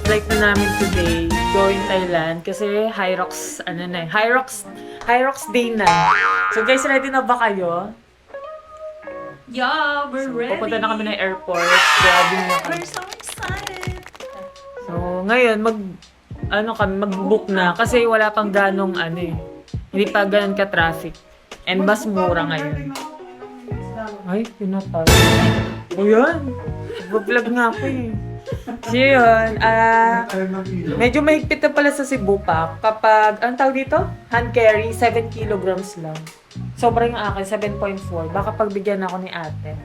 Flight na namin today, going Thailand kasi Hyrox, Hyrox day na. So guys, ready na ba kayo? Yeah, we're ready. Pupunta na kami ng airport. Grabe na kami. We're so excited. So ngayon, mag-book na kasi wala pang ganong hindi pa ganon ka-traffic. And mas mura ngayon. Ay, pinatay. O yan, vlog nga ako eh. So yun, medyo mahigpit na pala sa Cebu pa. Kapag, anong tawag dito? Hand carry, 7 kilograms lang. Sobrang yung akin, 7.4. Baka pagbigyan ako ni ate.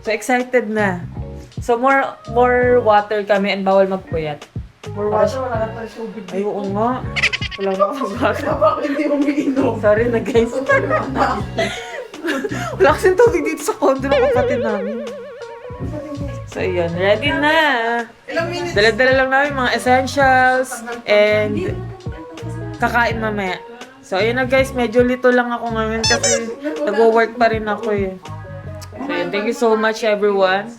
So excited na. So more water kami and bawal magpuyat. More water, wala na tayo tubig. Ay, oo nga. Wala na akong water. Bakit hindi umiinom? Sorry na guys. Wala kasing tubig dito sa condo ng kapatid namin. So yun, ready na. Ilang minutes? Dala-dala lang namin mga essentials and kakain mamaya. So ayun na guys, medyo lito lang ako ngayon kasi nag-work pa rin ako eh. So yun, thank you so much everyone.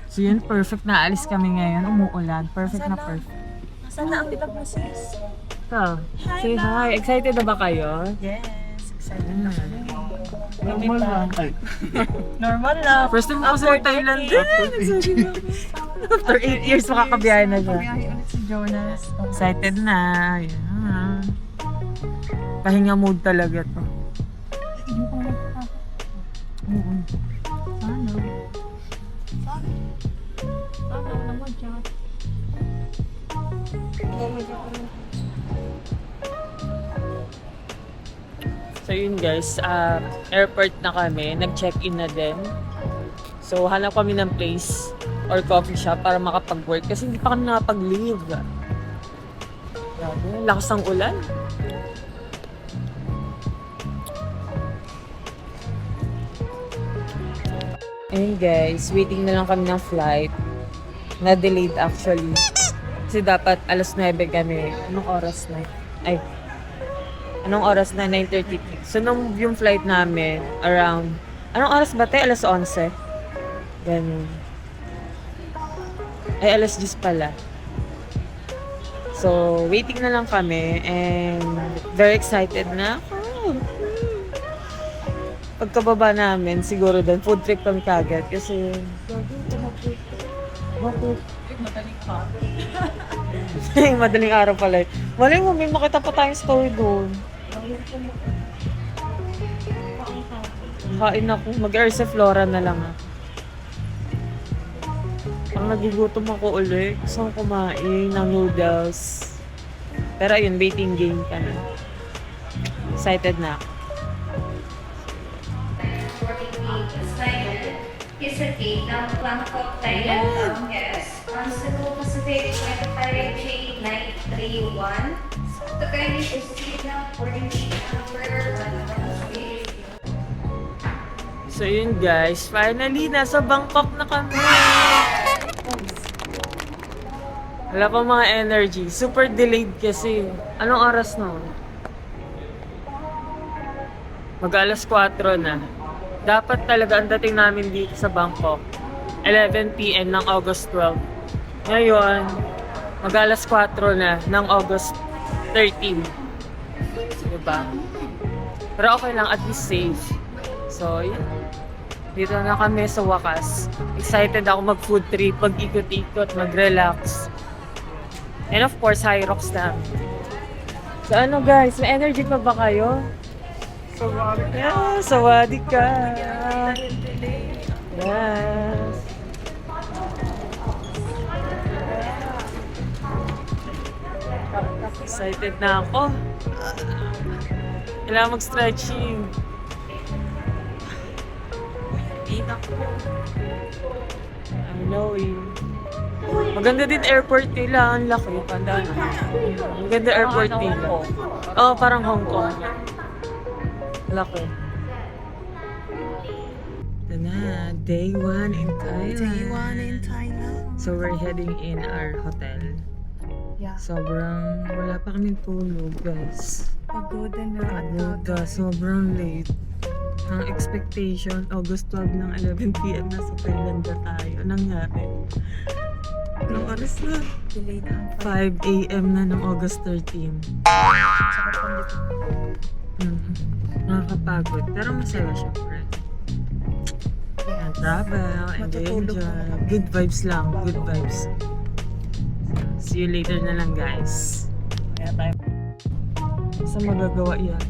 So yun, perfect na alis kami ngayon. Umuulan. Perfect na perfect. Nasaan na ang vlog mo, sis? So, say hi. Excited na ba kayo? Yes, excited na kami. Normal lang. Normal lang. First time ako sa Thailand din. After 8 years, makakabiyahe na siya. Biyahe ulit si Jonas. Excited na. Ayan. Pahinga mood talaga to. Oo. Sana. Sana naman dyan. So yun guys, airport na kami. Nag-check-in na din. So hanap kami ng place or coffee shop para makapag-work kasi hindi pa kami nakapag-leave. Grabe, lakas ng ulan. Ayun guys, waiting na lang kami ng flight. Na-delayed actually. Kasi dapat alas 9 kami. Anong oras na? Anong oras na? 9:33. So nung yung flight namin, around, anong oras ba tayo? Alas 11. Ganun. Ay, alas 10 pala. So, waiting na lang kami and very excited na ako. Pagkababa namin, siguro doon, food trip kami kagad kasi bakit? Madaling araw pala. Malay mo, may makita pa tayong story doon. Kain ako. Mag-air sa Flora na lang ako. Ang nagugutom ako ulit. Gusto kong kumain ng noodles. Pero ayun, waiting game ka na. Excited na ako. Is a gate ng Bangkok, Thailand. Yes. On Cebu Pacific, Secretary J931. To kindly proceed ng boarding number 1. So yun guys, finally nasa Bangkok na kami. Wala pa mga energy. Super delayed kasi. Anong oras na? Mag-alas 4 na. Dapat talaga ang dating namin dito sa Bangkok 11 PM ng August 12. Ngayon, mag-alas 4 na ng August 13. So, diba? Pero okay lang, at least safe. So, yun. Dito na kami sa wakas. Excited ako mag-food trip, mag-ikot-ikot, mag-relax. And of course, Hyrox na. So ano guys, may energy pa ba kayo? Yeah, sawadi ka. Yes. Excited na ako. Kailangan mag-stretching. I know eh. Maganda din airport nila. Ang laki. Tandaan na. Maganda airport nila. Oo, parang Hong Kong. Laki. Ito na. Day 1 in Thailand. Day 1 in Thailand. So we're heading in our hotel. Yeah. Sobrang wala pa kaming tulog, guys. Pagoda na. Pagod, sobrang late. Ang expectation, August 12 ng 11 p.m. na sa Thailand na tayo. Nangyari. Anong oras na? Delay na ang 5 a.m. na ng August 13. Sakit ang dito. Nakakapagod. Pero masaya syempre. Yan, travel, Matutulog enjoy. na kami. Good vibes lang. Good vibes. See you later na lang, guys. Kaya tayo. Sa magagawa yan.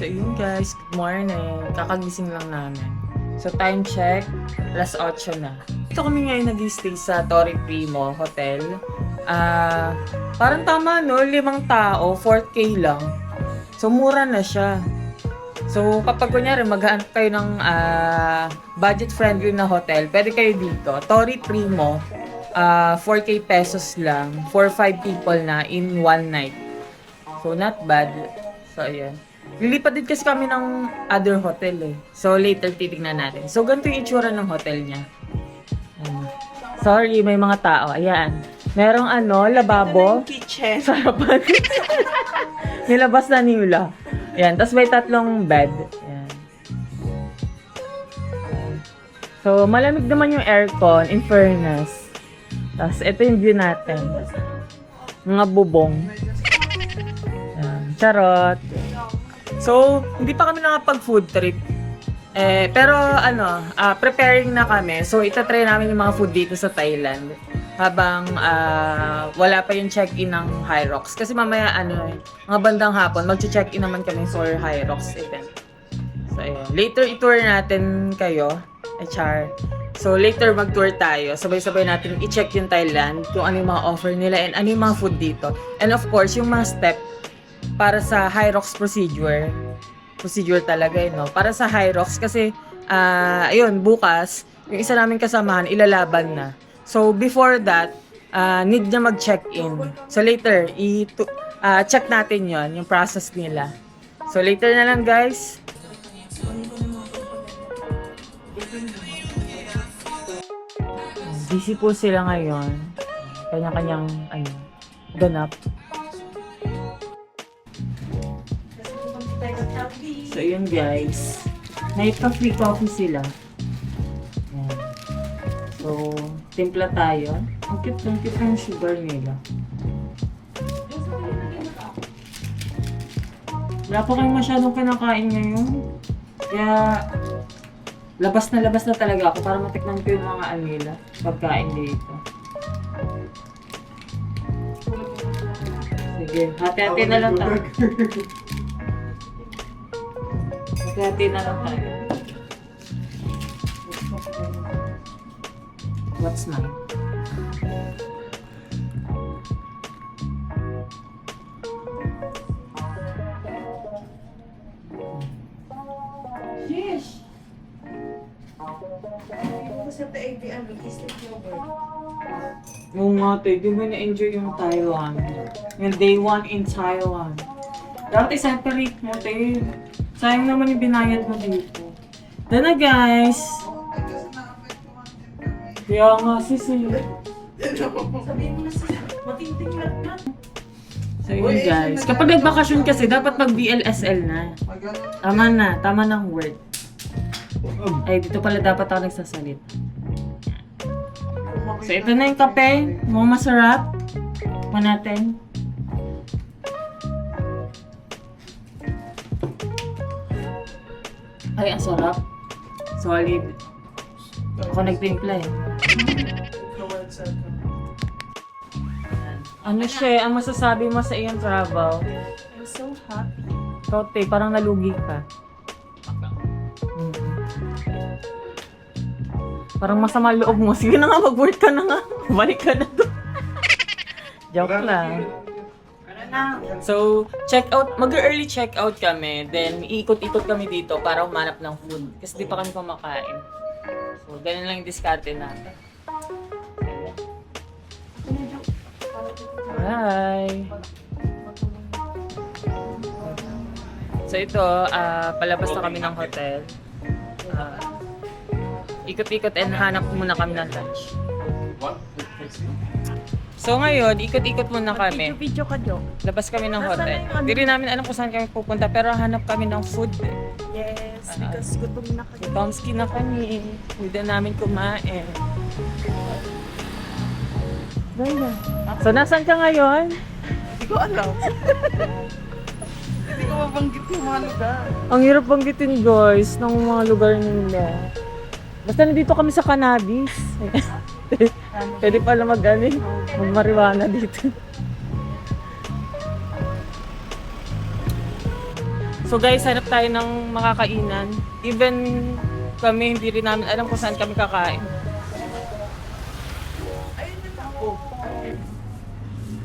So yun guys, good morning. Kakagising lang namin. So time check, alas 8 na. Ito kami ngayon nag-stay sa Torre Primo Hotel. Parang tama no, 5 tao, 4K lang. So mura na siya. So kapag kunyari maghahanap kayo ng budget-friendly na hotel, pwede kayo dito. Torre Primo, 4K pesos lang for 5 people na in one night. So not bad. So ayan. Lilipat din kasi kami ng other hotel eh. So later titignan natin. So ganito yung itsura ng hotel niya. Ayan. Sorry, may mga tao. Ayan. Merong lababo. Kitchen. Sarapan. Nilabas na nila. Ayan. Tapos may 3 bed. Ayan. So, malamig naman yung aircon, in fairness. Tapos, ito yung view natin. Mga bubong. Ayan. Charot. So, hindi pa kami nakapag-food trip. Pero preparing na kami. So, itatry namin yung mga food dito sa Thailand. Habang wala pa yung check-in ng Hyrox. Kasi mamaya, mga bandang hapon, mag-check-in naman kami for Hyrox event. So, ayan. Later, i-tour natin kayo. Char. So, later mag-tour tayo. Sabay-sabay natin i-check yung Thailand, kung ano yung mga offer nila, and ano yung mga food dito. And of course, yung mga step para sa Hyrox procedure. Procedure talaga no? Para sa Hyrox kasi, ayun, bukas, yung isa namin kasamahan, ilalaban na. So, before that, need niya mag-check-in. So, later, check natin yon yung process nila. So, later na lang, guys. Busy po sila ngayon. Kanya-kanyang, ganap. So, yun guys. May pa-free coffee sila. Ayan. So, timpla tayo. Ang cute ng sugar nila. Wala pa kayong masyadong kinakain ngayon. Kaya, labas na talaga ako para matikman ko yung mga nila. Pagkain dito. Sige, hati-hati na lang tayo. Hati-hati na lang tayo. What's mine? Yes! Kasi sa ABM, mag-isip yogurt. Oo nga, di mo na-enjoy yung Taiwan. Yung day 1 in Taiwan. Dapat i-separate mo, te. Sayang naman yung binayad mo dito. Then na guys. Kaya nga, sisi. Sabihin mo na sila, matinting lang na. So yun guys. Kapag nagbakasyon kasi, dapat mag-BLSL na. Tama ng word. Ay, dito pala dapat ako nagsasalit. So ito na yung kape. Mukhang masarap. Pa natin. Ay, ang sarap. Solid. Ako nagtimpla eh. Ano siya? Ang masasabi mo sa iyong travel? I'm so happy. Tote, parang nalugi ka. Parang masama loob mo. Sige na nga, mag-work ka na nga. Balik ka na doon. Joke lang. So, mag-early check out kami. Then, iikot-ikot kami dito para humanap ng food. Kasi di pa kami kumakain. So, ganun lang yung diskarte natin. Bye! So, ito, palabas na kami ng hotel. Ikot-ikot and hanap muna kami ng lunch. So ngayon, ikot-ikot muna kami. Video ka, Jo. Labas kami ng Nasaan hotel. na yung ano? Hindi rin namin alam kung saan kami pupunta, pero hanap kami ng food. Yes, because gutom na kayo. Tomski na kami. Hindi na namin kumain. So, nasaan ka ngayon? Hindi ko alam. Hindi ko mabanggit yung mga lugar. Ang hirap banggitin, guys, ng mga lugar nila. Basta nandito kami sa cannabis. Pwede pala mag-marijuana dito. So guys, hanap tayo ng makakainan. Even kami, hindi rin namin alam kung saan kami kakain.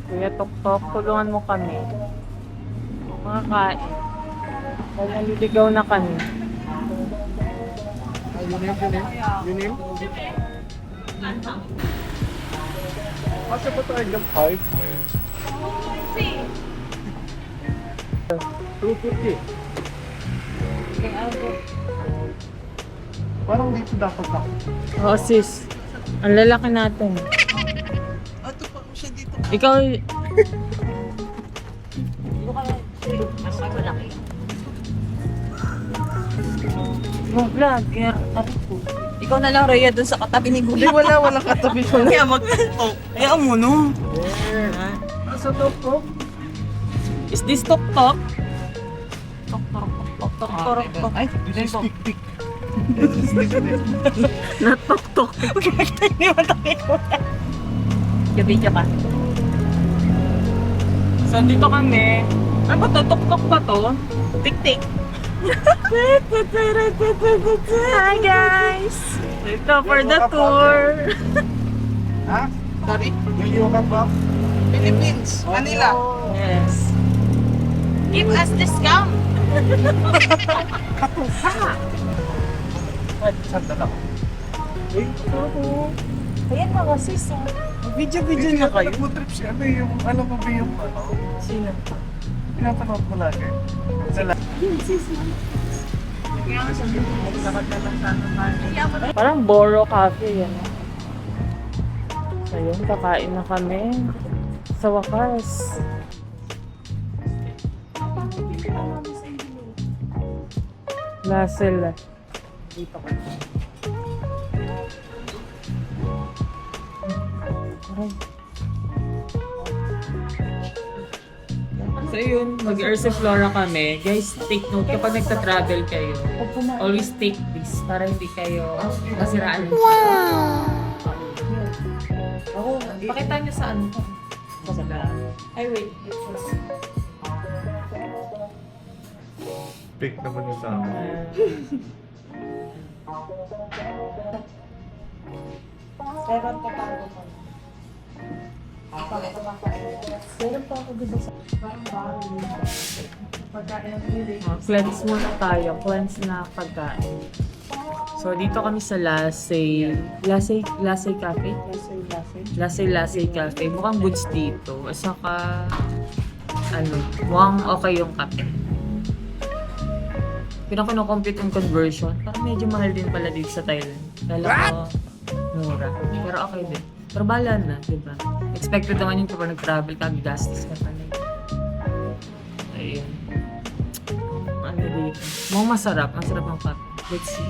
Kuya Tok-Tok, tulungan mo kami. Makakain. Dahil naliligaw na kami. Yun yun? Asa ba tayo ng 5? 250. Parang dito dapat ako. Oo, sis. Ang lalaki natin. Ato pa siya dito. Ikaw, yung vlogger. Ikaw na lang, Rhea, dun sa katabi ni Hindi, Gula. walang katabi ko. Kaya mag-talk. Kaya mo, no? Asa Tok-Tok? Is this Tok-Tok? Tok-tok. Ay, this is tik-tik. Na Tok-Tok. Hindi mo tayo. Video ka. So, dito kami. Ano ba to? Tok-Tok ba to? Tik-tik. Hi, guys! Ito for the tour. Ha? Sorry? Yung ka ba? Philippines, Manila. Yes. Give us discount! Sandala ko. Uy, ako. Ayan mga sis. Video na kayo. Food trip siya. Ano yung, alam mo ba yung ano? Sino? Pinapanood mo lagi. Sa Parang Boro Cafe yan. So yun, kakain na kami. Sa wakas. Lasel. Dito ka. Aray. So yun, mag-Ursiflora kami. Guys, take note kapag nagta-travel kayo, always take this para hindi kayo masiraan. Wow! Oh, pakita niyo sa ano. Sa ay, wait. pick naman yung sa akin. Meron ka tayo pa. Meron pa ako dito sa pagkain ng piling. Cleanse muna tayo. Cleanse na pagkain. So, dito kami sa Lasey Cafe? Lasey Cafe. Mukhang goods dito. At saka, mukhang okay yung kape. Pinakinocompute yung conversion. Parang medyo mahal din pala dito sa Thailand. Kala ko, mura. Pero okay din. Pero bahala na, di ba? Expected naman yung kapag nag-travel ka, gastos ka pala. Ayun. Ano dito? Mukhang masarap. Masarap ang kape. Let's see.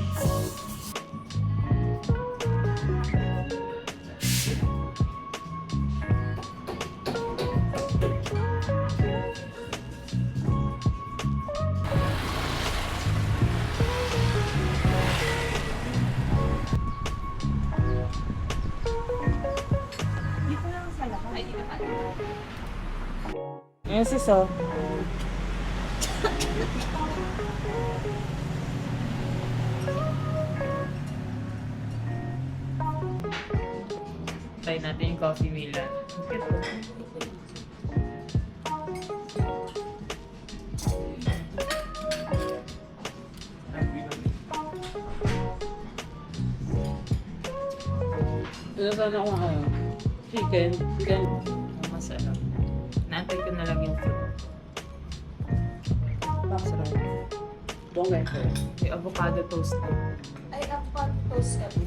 Dito lang sa lahat. Ayan si So. Try natin yung coffee Milan. Ito sana kung chicken. Masarap. Naantay ko na lang yung food. Masarap. Bongga ito. Yung avocado toast na. Ay, ang pan-toast kami.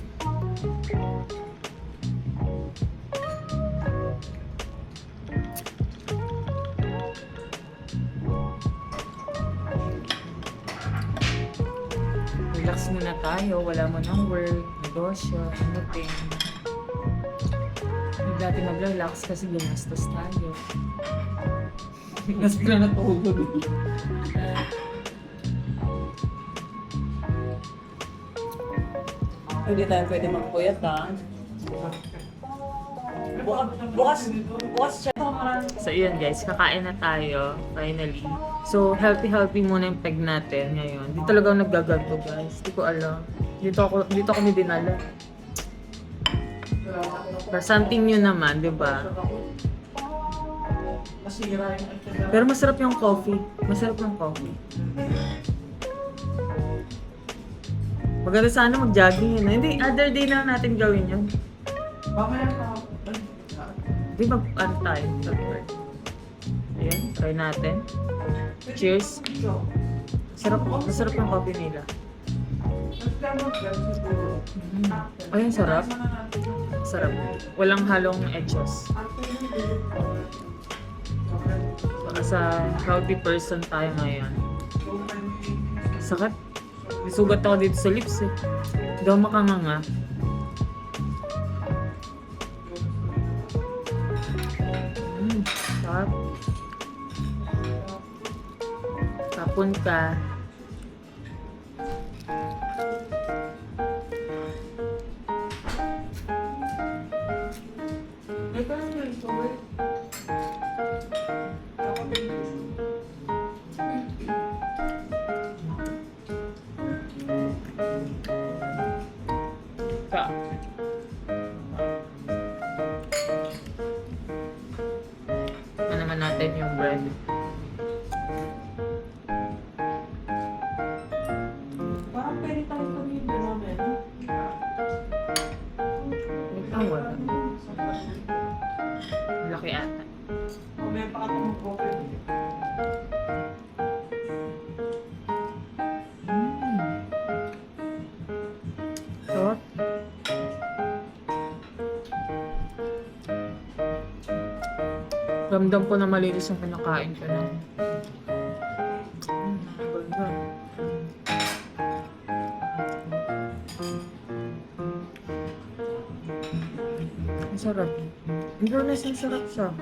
Relax muna tayo, wala mo ng work, negosyo, anything. Hindi natin mag-relax kasi gumastos tayo. Mas bigla natulog. Hindi tayo pwede magpuyat ha. Bukas siya. So yun guys, kakain na tayo, finally. So healthy muna yung peg natin ngayon. Di talaga ako naggaganto guys, di ko alam. Dito ako ni dinala. But something new naman, di ba? Masira yung Pero masarap yung coffee. Masarap yung coffee. Maganda sana mag-jogging yun. Hindi, other day na lang natin gawin yun. Mamaya pa. Di ba, ano tayo? Ayan, try natin. Cheers. Masarap yung coffee nila. Ayun, sarap. Sarap. Walang halong edges. Sa healthy person tayo ngayon. Sakit. May sugat ako dito sa lips eh. Hindi ako makanganga. Sarap. Tapon ka. Ka. Ano naman natin yung bread. Parang pwede tayo pamilya namin. Wala. Laki ata. Mamaya pa ako mag-open. Sarap. Ramdam ko na malinis ang kinakain ko na. Ganda. Ang sarap. Ang fairness, ang sarap siya.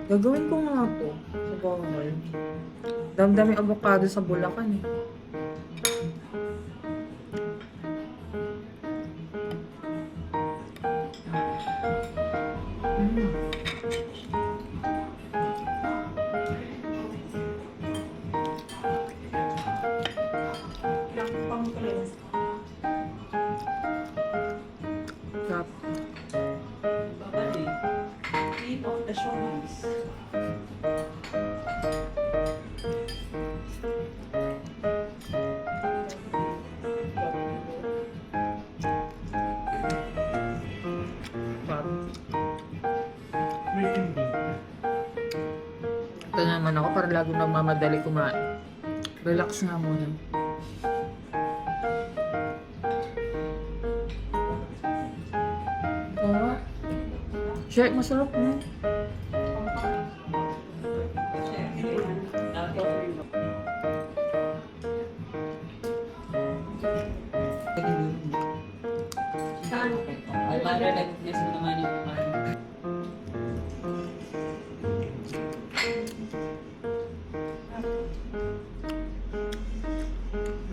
Gagawin ko nga to sa bawal. Damdaming avocado sa Bulacan eh. Sarap. Babali. Eat of the showbiz. Sarap. Ito naman ako para lagong nagmamadali kumain. Relax nga muna. Oh. Share, masarap mo. Ay, ma-recognize mo naman yung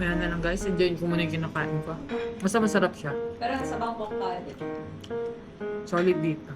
Maya na lang guys, enjoyin ko muna yung kinakain ko. Basta masarap siya. Pero sa Bangkok ka, Solid dito.